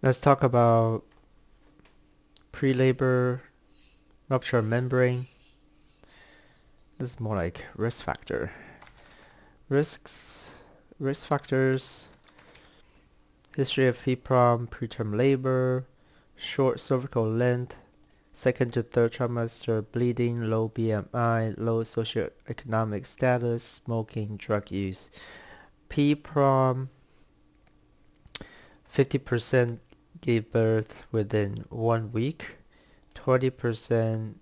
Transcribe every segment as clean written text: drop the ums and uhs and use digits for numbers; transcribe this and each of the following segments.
Let's talk about prelabor rupture membrane. This is more like risk factor. Risks, risk factors, history of PPROM, preterm labor, short cervical length, second to third trimester bleeding, low BMI, low socioeconomic status, smoking, drug use. PPROM, 50% gave birth within 1 week. 20%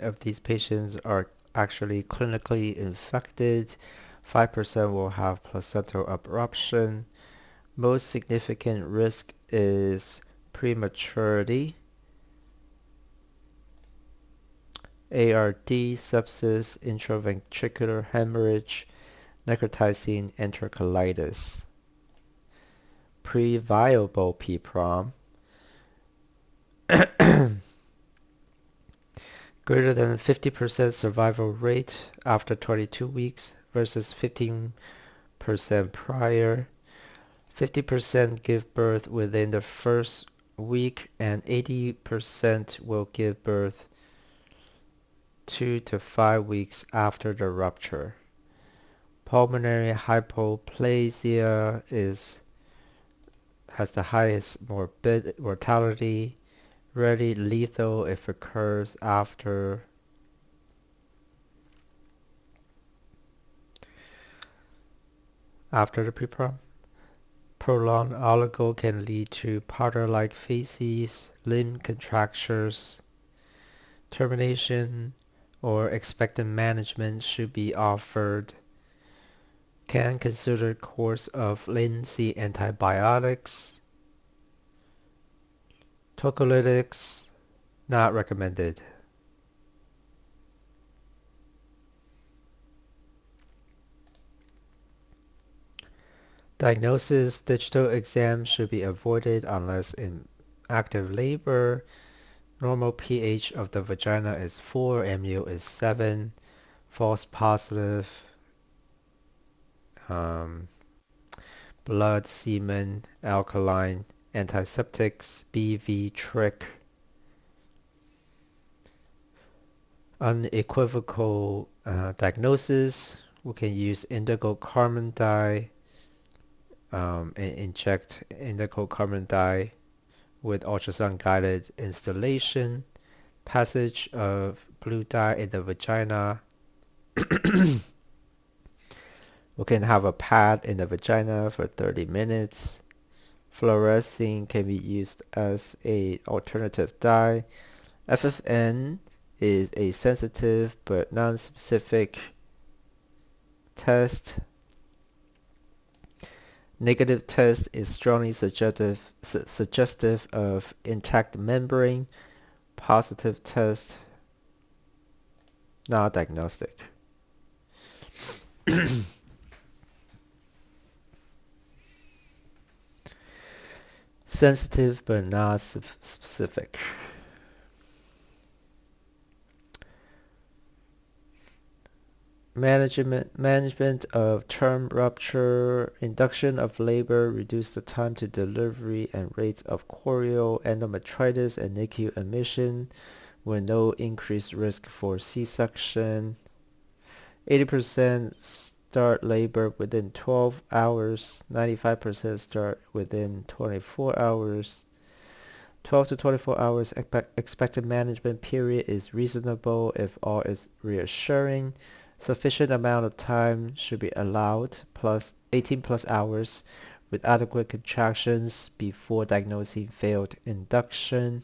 of these patients are actually clinically infected. 5% will have placental abruption. Most significant risk is prematurity, ARD, sepsis, intraventricular hemorrhage, necrotizing enterocolitis. Pre-viable PPROM, greater than 50% survival rate after 22 weeks versus 15% prior. 50% give birth within the first week and 80% will give birth 2 to 5 weeks after the rupture. Pulmonary hypoplasia has the highest mortality, rarely lethal if occurs after the PPROM. Prolonged oligo can lead to powder-like feces, limb contractures. Termination or expectant management should be offered. Can consider course of latency antibiotics. Tocolytics not recommended. Diagnosis: digital exam should be avoided unless in active labor. Normal pH of the vagina is 4, MU is 7. False positive, blood, semen, alkaline, antiseptics, BV, trick. Unequivocal diagnosis, we can use indigo carbon dye, and inject indigo carbon dye with ultrasound guided installation. Passage of blue dye in the vagina. We can have a pad in the vagina for 30 minutes. Fluorescein can be used as a alternative dye. FFN is a sensitive but non-specific test. Negative test is strongly suggestive of intact membrane. Positive test, not diagnostic. Sensitive but not specific. Management of term rupture, induction of labor, reduce the time to delivery and rates of chorial endometritis and NICU admission with no increased risk for C-section. 80% start labor within 12 hours, 95% start within 24 hours. 12 to 24 hours expected management period is reasonable if all is reassuring. Sufficient amount of time should be allowed, plus 18 plus hours with adequate contractions before diagnosing failed induction.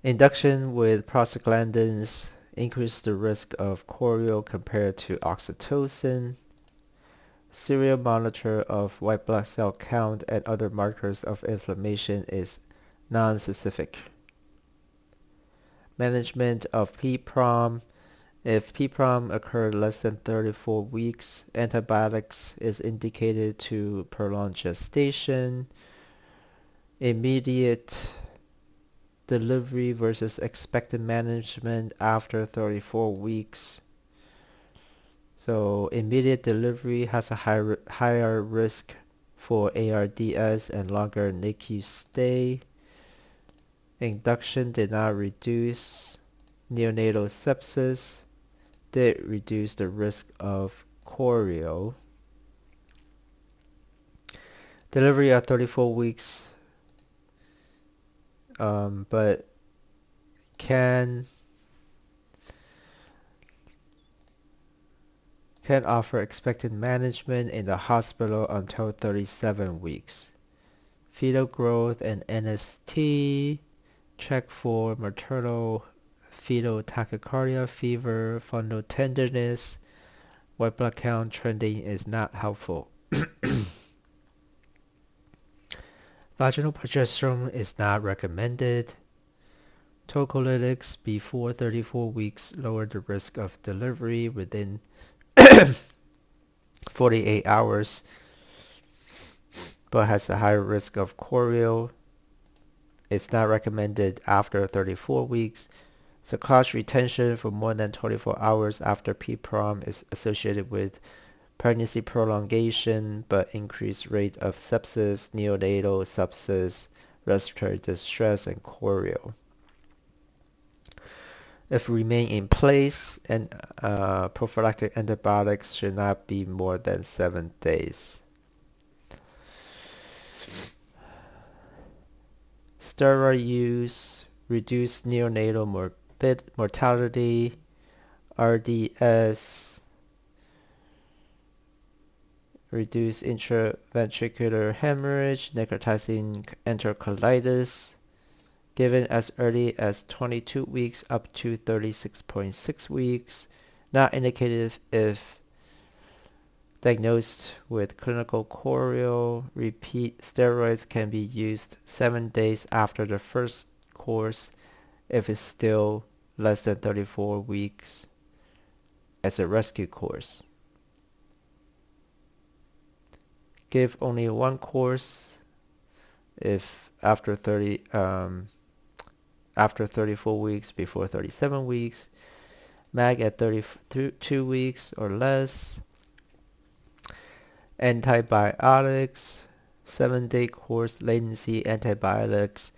Induction with prostaglandins increase the risk of chorial compared to oxytocin. Serial monitor of white blood cell count and other markers of inflammation is non-specific. Management of PPROM. If PPROM occurred less than 34 weeks, antibiotics is indicated to prolong gestation. Immediate delivery versus expected management after 34 weeks. So immediate delivery has a higher risk for ARDS and longer NICU stay. Induction did not reduce neonatal sepsis, did reduce the risk of chorio. Delivery at 34 weeks, but can offer expected management in the hospital until 37 weeks. Fetal growth and NST, check for maternal fetal tachycardia, fever, fundal tenderness. White blood count trending is not helpful. Vaginal progesterone is not recommended. Tocolytics before 34 weeks lower the risk of delivery within 48 hours, but has a higher risk of chorio. It's not recommended after 34 weeks. Sucrose retention for more than 24 hours after PPROM is associated with pregnancy prolongation, but increased rate of sepsis, neonatal sepsis, respiratory distress, and chorio. If remain in place, and prophylactic antibiotics should not be more than 7 days. Steroid use, reduced neonatal mortality, RDS, reduce intraventricular hemorrhage, necrotizing enterocolitis, given as early as 22 weeks up to 36.6 weeks, not indicated if diagnosed with clinical chorio. Repeat steroids can be used 7 days after the first course if it's still less than 34 weeks as a rescue course. Give only one course if after 34 weeks before 37 weeks. MAG at 32 weeks or less. Antibiotics, 7-day course latency antibiotics.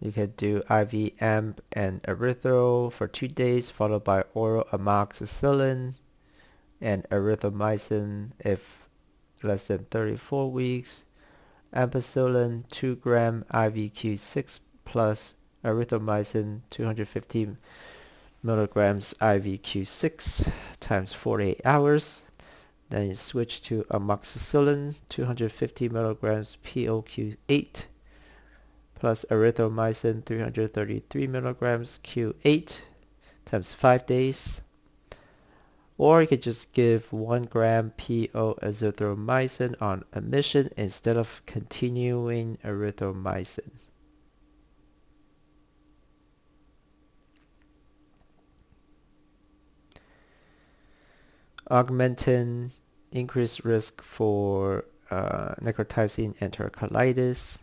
You can do IV AMP and erythro for 2 days, followed by oral amoxicillin and erythromycin if less than 34 weeks. Ampicillin 2 gram IVQ6 plus erythromycin 250 milligrams IVQ6 times 48 hours. Then you switch to amoxicillin 250 milligrams POQ8 plus erythromycin 333 milligrams Q8 times 5 days. Or you could just give 1 gram PO azithromycin on admission instead of continuing erythromycin. Augmentin, increased risk for necrotizing enterocolitis.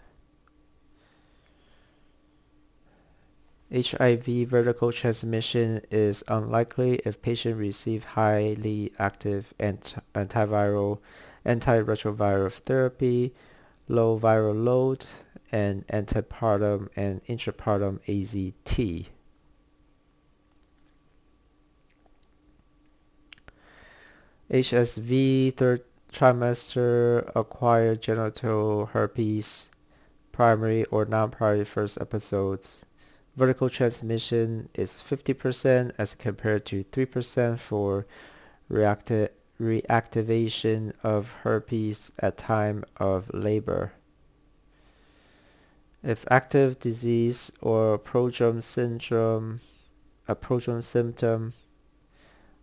HIV vertical transmission is unlikely if patient receive highly active antiviral, antiretroviral therapy, low viral load, and antepartum and intrapartum AZT. HSV, third trimester, acquired genital herpes, primary or non-primary first episodes. Vertical transmission is 50% as compared to 3% for reactivation of herpes at time of labor. If active disease or prodrome syndrome, a prodrome symptom,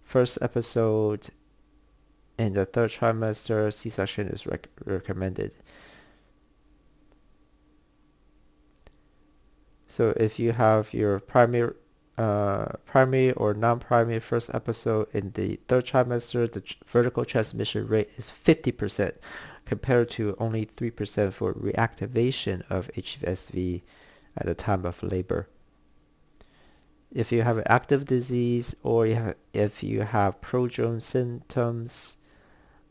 first episode in the third trimester, C-section is recommended. So if you have your primary or non-primary first episode in the third trimester, the vertical transmission rate is 50% compared to only 3% for reactivation of HSV at the time of labor. If you have an active disease, or if you have prodrome symptoms,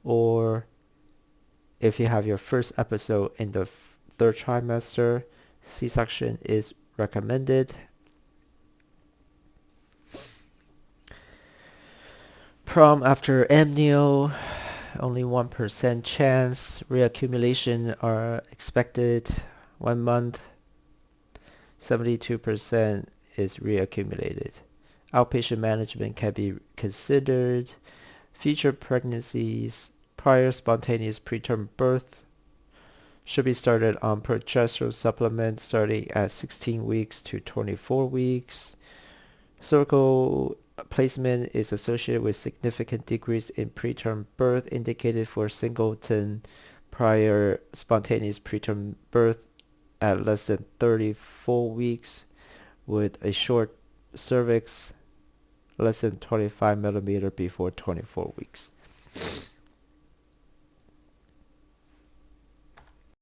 or if you have your first episode in the third trimester, C-section is recommended. Prom after amnio, only 1% chance. Reaccumulation are expected 1 month. 72% is reaccumulated. Outpatient management can be considered. Future pregnancies, prior spontaneous preterm birth should be started on progesterone supplement starting at 16 weeks to 24 weeks. Cervical placement is associated with significant decrease in preterm birth indicated for singleton prior spontaneous preterm birth at less than 34 weeks with a short cervix less than 25 millimeter before 24 weeks.